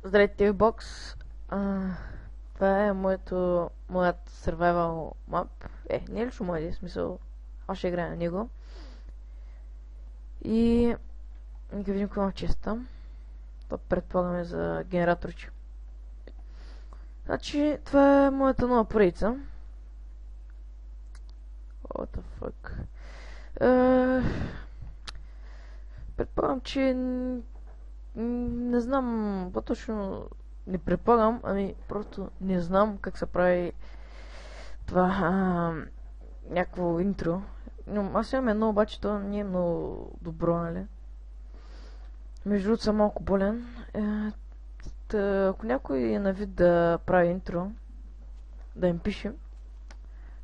Здравейте, бокс. Това е моят survival map. Не е лично моят, в смисъл. Аз ще играя на него. И нека видим какво има в честа. Това предполагаме за генераторче. Значи, това е моята нова поредица. What the fuck. Предполагам, че не знам по-точно, не предполагам, ами просто не знам как се прави това някакво интро. Но аз имам едно, обаче то не е много добро, нали? Между другото съм малко болен. Ако някой е на вид да прави интро, да им пише.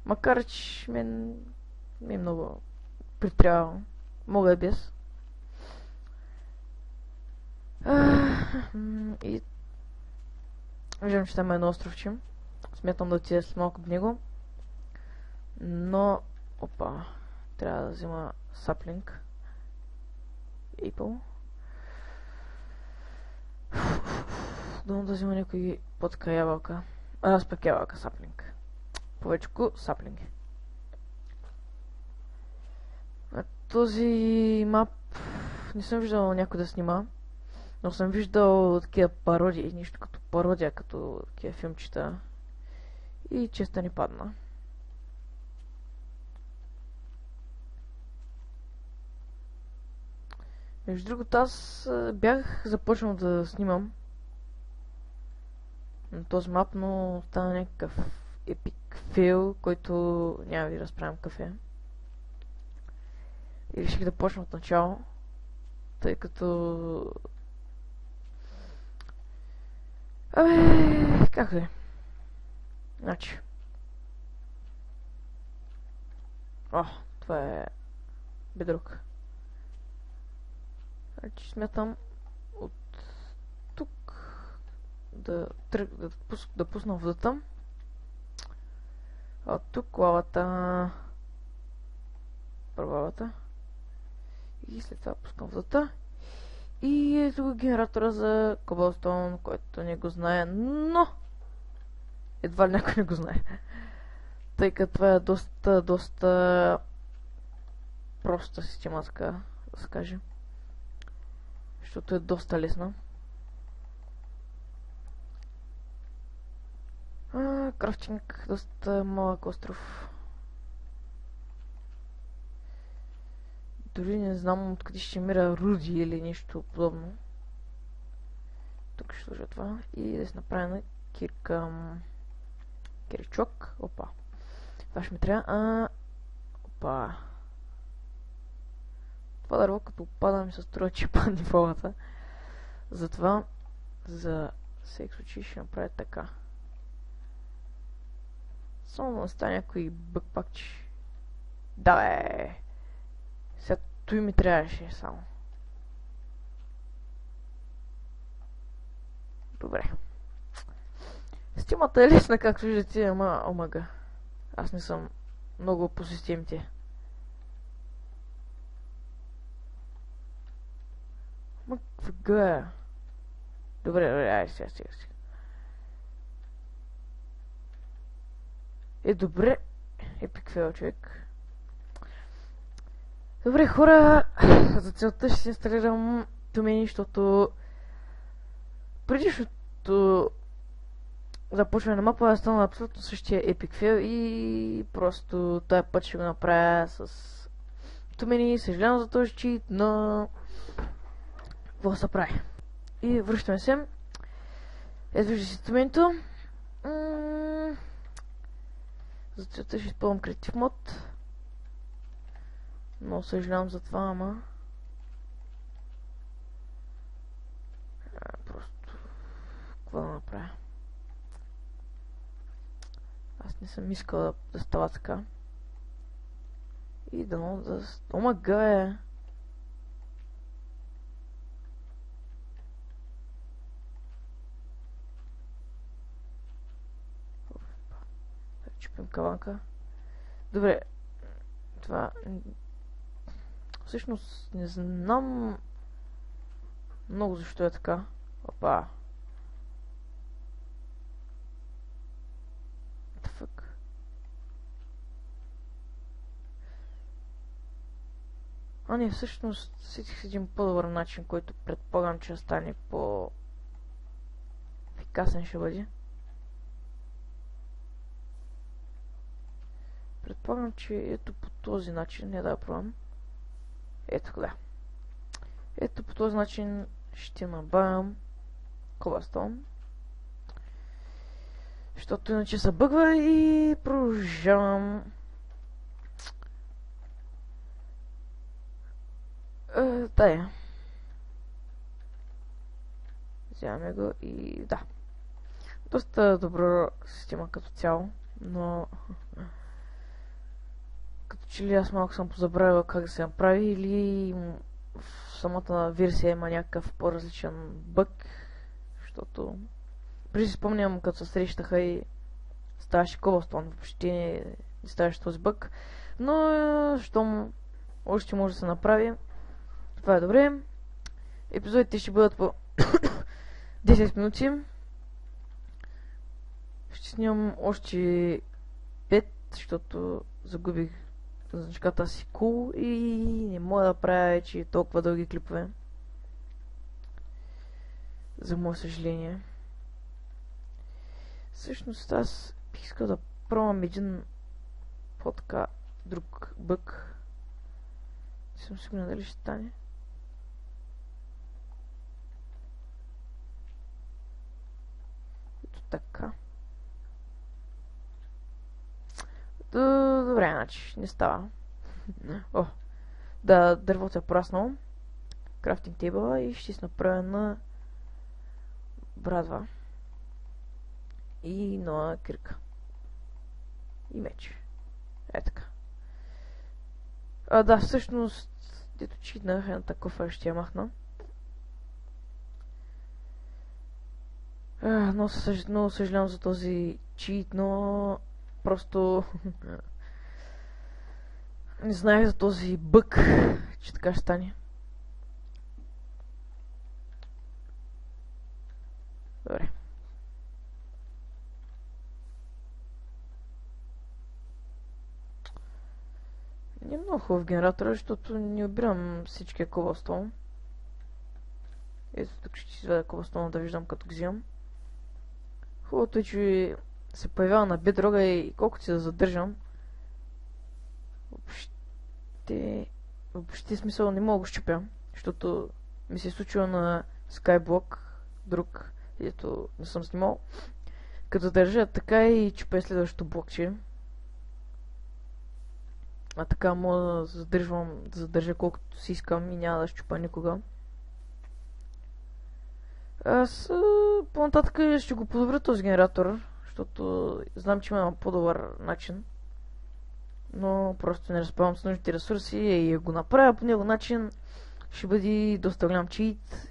Макар че ми е много притрябва. Мога да без. И виждам, че там е едно островче. Смятам да отида след малко до него. Но, опа, трябва да взема саплинг. Apple. Дано да взема някой потка ябълка. Аз пък ябълка саплинг. Повечко саплинг. Този мап не съм виждал някой да снима. Но съм виждал такива пародии, нещо като пародия, като такива филмчета. И честа ни падна. Между другото, аз бях започнал да снимам на този мап, но стана някакъв епик фейл, който няма да ви разправям кафе. И реших да почна от начало, тъй като... как е? Значи... това е... бедрук. Значи смятам от тук да пусна водата. От тук лавата. Първалата. И след това пускам водата. И е тук генератора за Cobblestone, който не го знае, но едва ли някой не го знае. Тъй като това е доста проста система, така да се каже. Защото е доста лесна. Крафтинг, доста малък остров. Дори не знам откъде ще мира руди или нещо подобно. Тук ще сложа това и да се направя на киричок. Опа. Това ще ми трябва. Опа. Това дърво като опада ми се струва, че падне волата. Затова за всеки случай ще направя така. Само да стане някой бъкпакче. Да бе! Сега той ми трябваше само. Добре. Системата е лесна, както виждате, ама омага. Аз не съм много по системите. Ма какво е? Добре, ай сега. Добре. Епик фейл, човек. Добре, хора, за целта ще си инсталирам тумени, защото предишното започване на мапа е станал абсолютно същия епик фейл и просто този път ще го направя с тумени. Съжалявам за този чит, но какво се прави? И връщаме се. Ето вижда си туменито. За целта ще използвам Creative Mode. Но съжалявам за това, ама... просто... какво да направя? Аз не съм искал да става така. И дано да... Омага е! Чупим каванка. Добре. Това... всъщност не знам много защо е така. Опа. не, всъщност сетих с един по-добър начин, който предполагам, че стане по-ефикасен ще бъде. Предполагам, че ето по този начин, не да пробвам. Ето да. Ето по този начин ще набавям Cobblestone. Защото иначе се бъгва и продължавам. Да. Вземаме го и да. Доста добра система като цяло, но като че ли аз малко съм позабравил как да се направи или в самата версия има някакъв по-различен бъг, защото преди си спомням като се срещаха и ставаше Cobblestone, въобще не ставаше този бъг, но щом още може да се направи, това е добре. Епизодите ще бъдат по 10 минути. Ще снимам още 5, защото загубих значката си cool и не мога да правя вече толкова дълги клипове. За мое съжаление. Всъщност аз бих искал да пробвам един по-така друг бъг. Не съм сигурен дали ще стане. Ето така. Добре, значи не става. О, да, дървото е пораснало. Крафтинг тейбъла и ще се направя на брадва. И нова кирка. И меч. Е така. Да, всъщност, дето читнах, една такова ще я махна. Много съжалявам за този чит, но просто не знаех за този бъг, че така ще стане. Добре. Не е много хубав генератор, защото не обирам всичкия Cobblestone. Ето тук ще си изведа Cobblestone да виждам като ги взимам. Хубавото е, че се появява на бедрога и колкото си да задържам, въобще смисъл не мога да го щупя, защото ми се е случило на Skyblock, друг, ето не съм снимал, като държа така и чупя следващото блокче. А така мога да задържа колкото си искам и няма да щупа никога. Аз по-нататък ще го подобря този генератор, защото знам, че има по-добър начин. Но просто не разполагам с нужните ресурси и го направя по него начин ще бъде доста голям чит.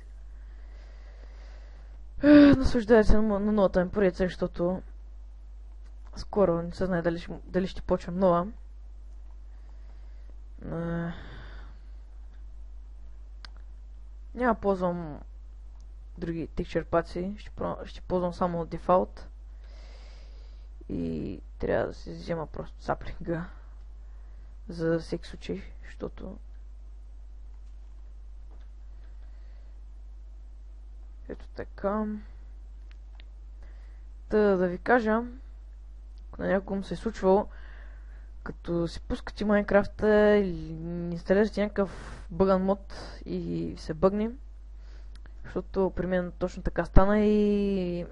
Наслаждая се на новата ми поредица, защото скоро не се знае дали ще почвам нова. Няма ползвам други текстчър паци, ще ползвам само дефолт и трябва да се взема просто саплинга за всеки случай, защото ето така. Да ви кажа, ако на някому се е случвало, като си пускате Майнкрафта или инсталирате някакъв бъган мод и се бъгне, защото при мен точно така стана и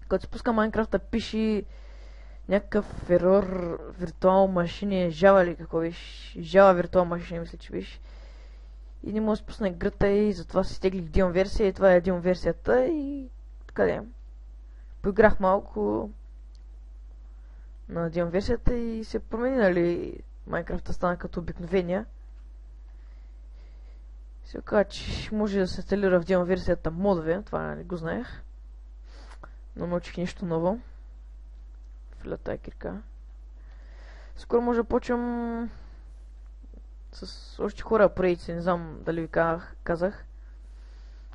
като си пуска Майнкрафта пише някакъв ерор виртуал машини, Java ли какво беше, Java виртуал машини мисля, че беше. И не мога да спусна играта и затова си стеглих Dion версия и това е Dion версията и къде. Поиграх малко на Dion версията и се промени, нали, Майнкрафта стана като обикновения. Се оказа, че може да се инсталира в Dion версията модове, това не го знаех. Но научих нещо ново. В тая кирка. Скоро може да почвам с още хора проекти, не знам дали ви казах.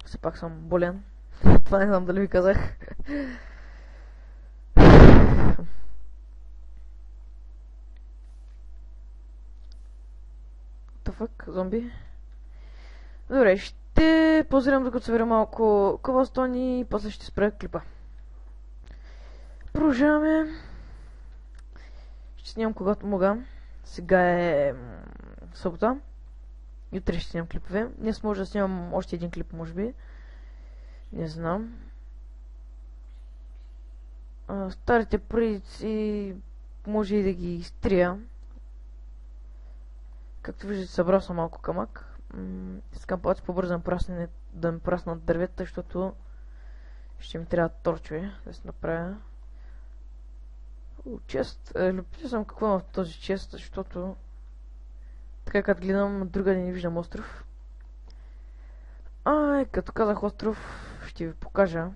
Все пак съм болен. Това не знам дали ви казах. Фак, зомби. Добре, ще позирам докато събера малко cobblestone и после ще спра клипа. Продължаваме. Ще снимам когато мога. Сега е събота. И утре ще снимам клипове. Днес може да снимам още един клип, може би. Не знам. Старите предици може и да ги изтрия. Както виждате, събрал съм малко камък. Искам по-бързо да ми праснат дървета, защото ще ми трябва торчове да се направя. Чест. Любителен съм какво има в този чест, защото така като гледам друга не виждам остров. Като казах остров, ще ви покажа.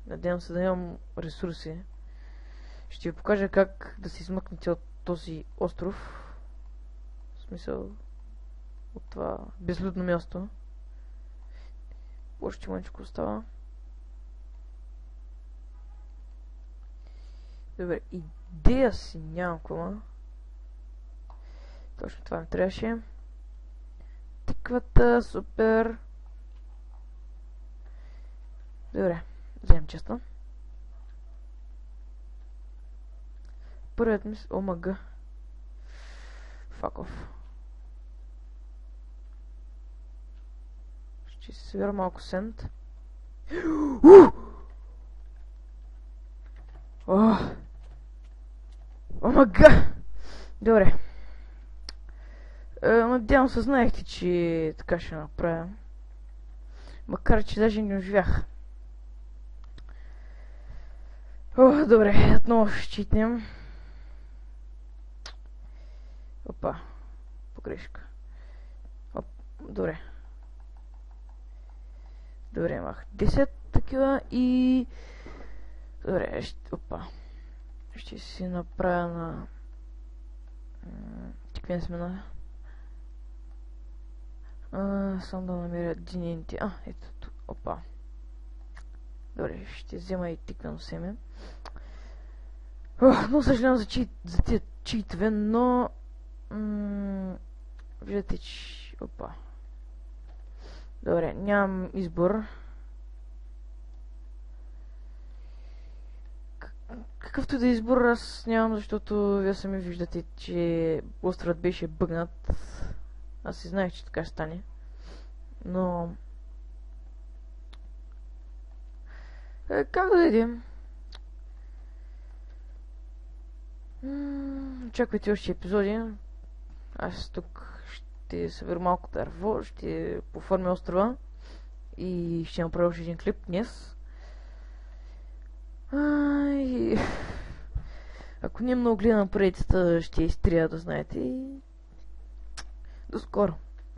Надявам се да имам ресурси. Ще ви покажа как да се измъкнете от този остров. В смисъл от това безлюдно място. Още мъничко остава. Добре, идея си нямам кома. Точно това ми трябваше. Тиквата, супер. Добре, вземем честа. Първият мисъл, омага. Fuck off. Ще си събира малко сент. Омага! Добре. Надявам се, знаехте, че така ще направя. Макар, че даже не оживях. Добре, отново ще читнем. Опа, погрешка. Добре. Добре, имах 10 такива и... Добре, ще си направя на... Тиквен смена. Само да намеря диненти. Ето тук. Опа. Добре, ще взема и тиквено семе. Много съжалявам за тия читове, но... виждате, че... Опа. Добре, нямам избор. Какъвто да избор, аз нямам, защото вие сами виждате, че островът беше бъгнат. Аз си знаех, че така ще стане. Но... как да видим? Очаквайте още епизоди. Аз тук ще събера малко дърво, ще поформя острова и ще направя още един клип днес. Ако не много гледам предицата, ще изтрия, да знаете. И до скоро.